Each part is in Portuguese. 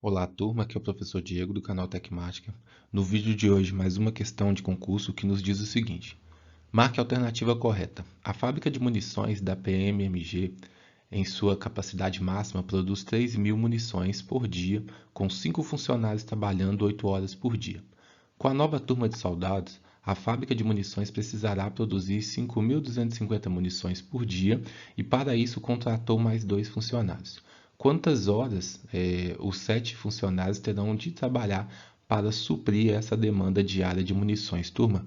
Olá, turma, aqui é o professor Diego do canal Tecmática. No vídeo de hoje, mais uma questão de concurso que nos diz o seguinte: marque a alternativa correta. A fábrica de munições da PMMG, em sua capacidade máxima, produz 3.000 munições por dia, com 5 funcionários trabalhando 8 horas por dia. Com a nova turma de soldados, a fábrica de munições precisará produzir 5.250 munições por dia e, para isso, contratou mais 2 funcionários. Quantas horas os 7 funcionários terão de trabalhar para suprir essa demanda diária de munições, turma?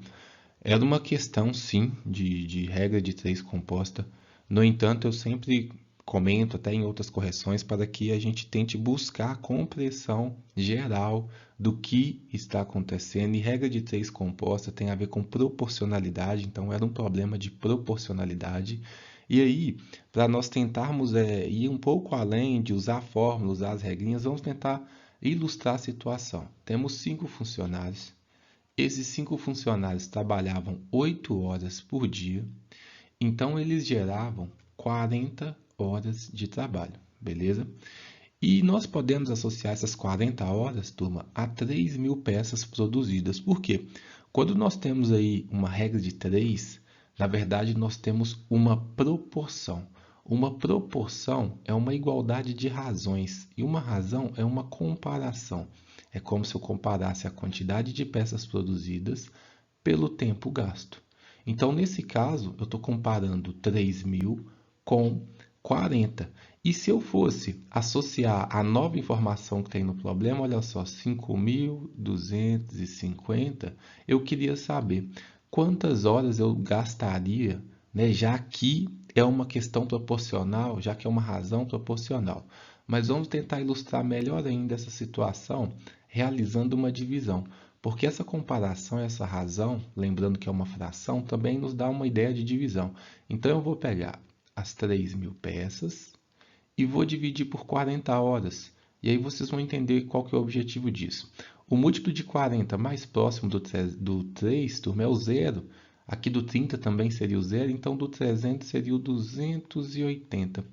Era uma questão, sim, de regra de 3 composta. No entanto, eu sempre comento, até em outras correções, para que a gente tente buscar a compreensão geral do que está acontecendo. E regra de 3 composta tem a ver com proporcionalidade, então era um problema de proporcionalidade. E aí, para nós tentarmos ir um pouco além de usar a fórmula, usar as regrinhas, vamos tentar ilustrar a situação. Temos 5 funcionários. Esses 5 funcionários trabalhavam 8 horas por dia, então eles geravam 40 horas de trabalho, beleza? E nós podemos associar essas 40 horas, turma, a 3.000 peças produzidas. Por quê? Quando nós temos aí uma regra de 3, na verdade nós temos uma proporção. Uma proporção é uma igualdade de razões e uma razão é uma comparação. É como se eu comparasse a quantidade de peças produzidas pelo tempo gasto. Então, nesse caso, eu estou comparando 3.000 com 40. E se eu fosse associar a nova informação que tem no problema, olha só, 5.250, eu queria saber quantas horas eu gastaria, né, já que é uma questão proporcional, já que é uma razão proporcional. Mas vamos tentar ilustrar melhor ainda essa situação realizando uma divisão. Porque essa comparação, essa razão, lembrando que é uma fração, também nos dá uma ideia de divisão. Então, eu vou pegar as 3.000 peças e vou dividir por 40 horas. E aí vocês vão entender qual que é o objetivo disso. O múltiplo de 40 mais próximo do 3, turma, é o zero. Aqui do 30 também seria o zero, então do 300 seria o 280.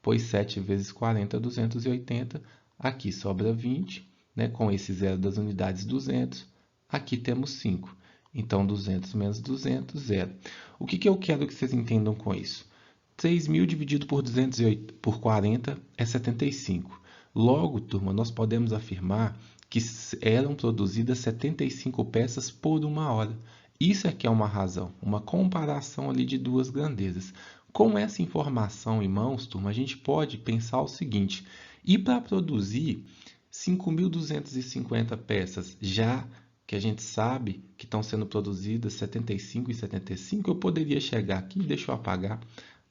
Pois 7 vezes 40 é 280. Aqui sobra 20, né? Com esse zero das unidades 200. Aqui temos 5. Então, 200 menos 200, zero. O que eu quero que vocês entendam com isso? 3.000 dividido por 208 por 40 é 75. Logo, turma, nós podemos afirmar que eram produzidas 75 peças por uma hora. Isso é que é uma razão, uma comparação ali de duas grandezas. Com essa informação em mãos, turma, a gente pode pensar o seguinte: e para produzir 5.250 peças, já que a gente sabe que estão sendo produzidas 75 e 75, eu poderia chegar aqui, deixa eu apagar,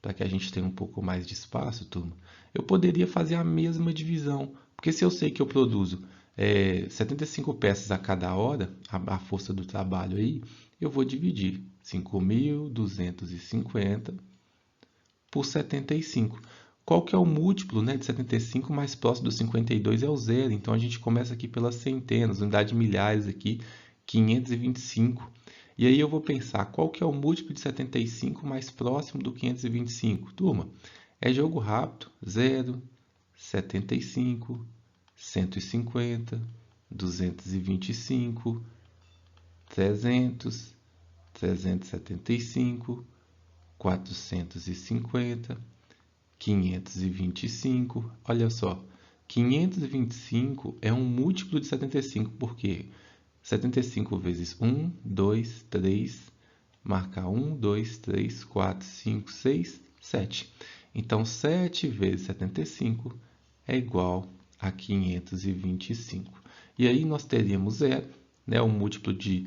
para que a gente tenha um pouco mais de espaço, turma, eu poderia fazer a mesma divisão. Porque se eu sei que eu produzo 75 peças a cada hora, a força do trabalho aí, eu vou dividir 5.250 por 75. Qual que é o múltiplo, né, de 75 mais próximo do 52 é o zero. Então, a gente começa aqui pelas centenas, unidade de milhares aqui, 525. E aí eu vou pensar, qual que é o múltiplo de 75 mais próximo do 525? Turma, é jogo rápido, 0, 75, 150, 225, 300, 375, 450, 525. Olha só, 525 é um múltiplo de 75, porque 75 vezes 1, 2, 3, marca 1, 2, 3, 4, 5, 6, 7. Então, 7 vezes 75 é igual a 525. E aí nós teríamos zero, né? O múltiplo de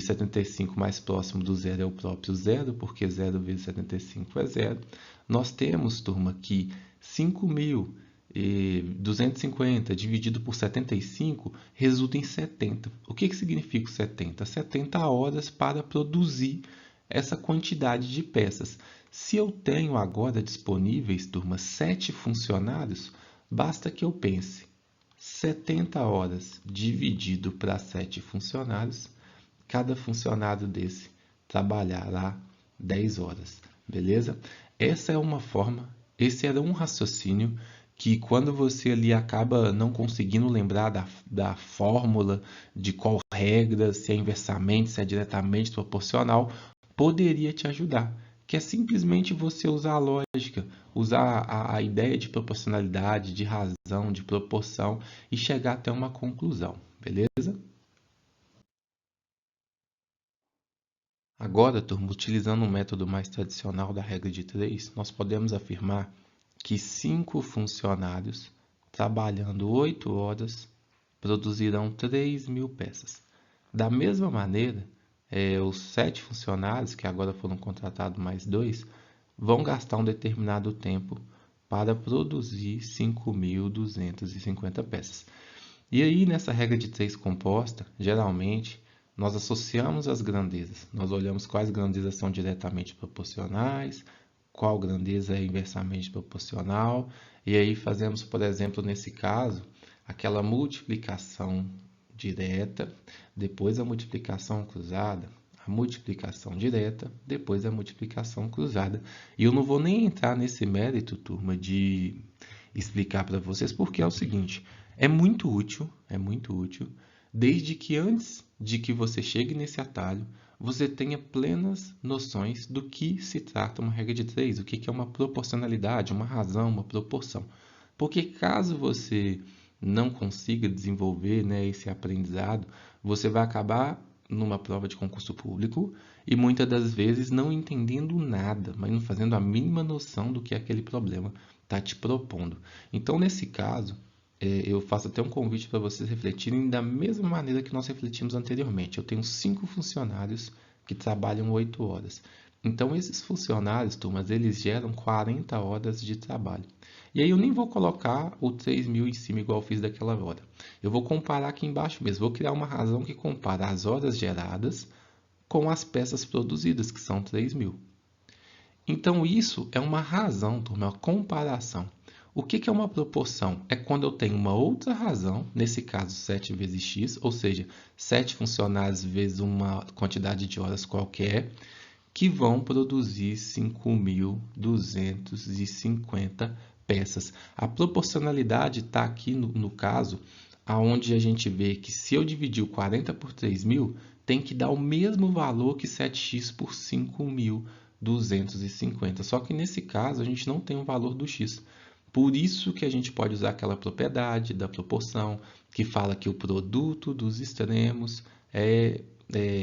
75 mais próximo do zero é o próprio zero, porque 0 vezes 75 é zero. Nós temos, turma, que 5.250 dividido por 75 resulta em 70. O que significa 70? 70 horas para produzir essa quantidade de peças. Se eu tenho agora disponíveis, turma, 7 funcionários, basta que eu pense 70 horas dividido para 7 funcionários, cada funcionário desse trabalhará 10 horas, beleza? Essa é uma forma, esse era um raciocínio que quando você ali acaba não conseguindo lembrar da fórmula, de qual regra, se é inversamente, se é diretamente proporcional, poderia te ajudar. Que é simplesmente você usar a lógica, usar a ideia de proporcionalidade, de razão, de proporção e chegar até uma conclusão, beleza? Agora, turma, utilizando um método mais tradicional da regra de 3, nós podemos afirmar que 5 funcionários, trabalhando 8 horas, produzirão 3.000 peças. Da mesma maneira, os 7 funcionários, que agora foram contratados mais 2, vão gastar um determinado tempo para produzir 5.250 peças. E aí, nessa regra de 3 composta, geralmente, nós associamos as grandezas. Nós olhamos quais grandezas são diretamente proporcionais, qual grandeza é inversamente proporcional, e aí fazemos, por exemplo, nesse caso, aquela multiplicação direta, depois a multiplicação cruzada, a multiplicação direta, depois a multiplicação cruzada. E eu não vou nem entrar nesse mérito, turma, de explicar para vocês, porque é o seguinte, é muito útil, desde que antes de que você chegue nesse atalho, você tenha plenas noções do que se trata uma regra de 3, o que é uma proporcionalidade, uma razão, uma proporção. Porque caso você não consiga desenvolver, né, esse aprendizado, você vai acabar numa prova de concurso público e muitas das vezes não entendendo nada, mas não fazendo a mínima noção do que aquele problema está te propondo. Então, nesse caso, eu faço até um convite para vocês refletirem da mesma maneira que nós refletimos anteriormente. Eu tenho 5 funcionários que trabalham 8 horas. Então, esses funcionários, turmas, eles geram 40 horas de trabalho. E aí eu nem vou colocar o 3.000 em cima igual eu fiz daquela hora. Eu vou comparar aqui embaixo mesmo. Vou criar uma razão que compara as horas geradas com as peças produzidas, que são 3.000. Então, isso é uma razão, turma, uma comparação. O que é uma proporção? É quando eu tenho uma outra razão, nesse caso 7 vezes x, ou seja, 7 funcionários vezes uma quantidade de horas qualquer, que vão produzir 5.250 peças. A proporcionalidade está aqui no caso, aonde a gente vê que se eu dividir o 40 por 3.000, tem que dar o mesmo valor que 7x por 5.250. Só que nesse caso a gente não tem o valor do x. Por isso que a gente pode usar aquela propriedade da proporção, que fala que o produto dos extremos é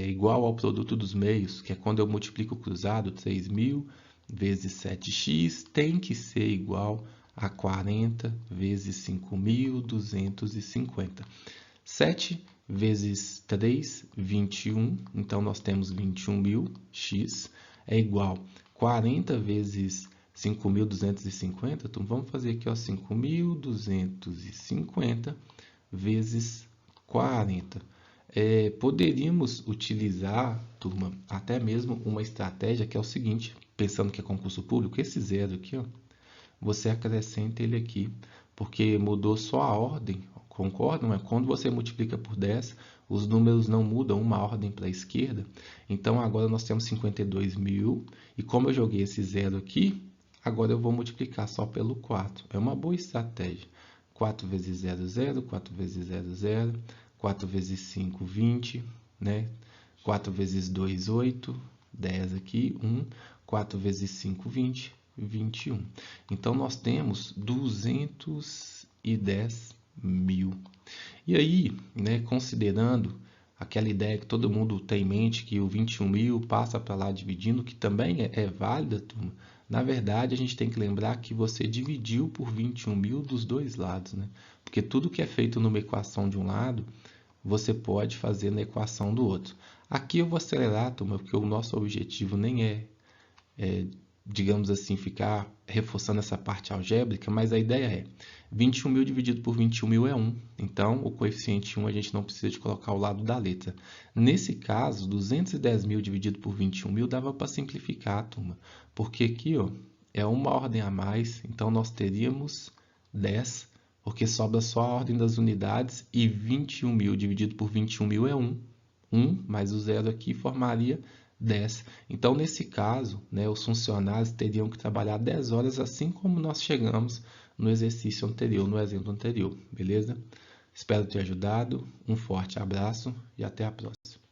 igual ao produto dos meios, que é quando eu multiplico o cruzado, 3.000 vezes 7x tem que ser igual a 40 vezes 5.250. 7 vezes 3, 21. Então, nós temos 21.000. X é igual a 40 vezes 5.250. Então, vamos fazer aqui 5.250 vezes 40. Poderíamos utilizar, turma, até mesmo uma estratégia que é o seguinte, pensando que é concurso público, esse zero aqui, ó, você acrescenta ele aqui, porque mudou só a ordem, concordam? Quando você multiplica por 10, os números não mudam uma ordem para a esquerda. Então, agora nós temos 52.000, e como eu joguei esse zero aqui, agora eu vou multiplicar só pelo 4. É uma boa estratégia. 4 vezes 0, 0. 4 vezes 0, 0. 4 vezes 5, 20. Né? 4 vezes 2, 8. 10 aqui, 1. 4 vezes 5, 20. 21. Então, nós temos 210.000. E aí, né, considerando aquela ideia que todo mundo tem em mente, que o 21.000 passa para lá dividindo, que também é válida, turma. Na verdade, a gente tem que lembrar que você dividiu por 21.000 dos dois lados, né? Porque tudo que é feito numa equação de um lado, você pode fazer na equação do outro. Aqui eu vou acelerar, turma, porque o nosso objetivo nem é digamos assim, ficar reforçando essa parte algébrica, mas a ideia é 21.000 dividido por 21.000 é 1. Então, o coeficiente 1 a gente não precisa de colocar ao lado da letra. Nesse caso, 210.000 dividido por 21.000 dava para simplificar, turma. Porque aqui ó, é uma ordem a mais, então nós teríamos 10, porque sobra só a ordem das unidades, e 21.000 dividido por 21.000 é 1. 1 mais o zero aqui formaria 10. Então, nesse caso, né, os funcionários teriam que trabalhar 10 horas, assim como nós chegamos no exercício anterior, no exemplo anterior, beleza? Espero ter ajudado, um forte abraço e até a próxima.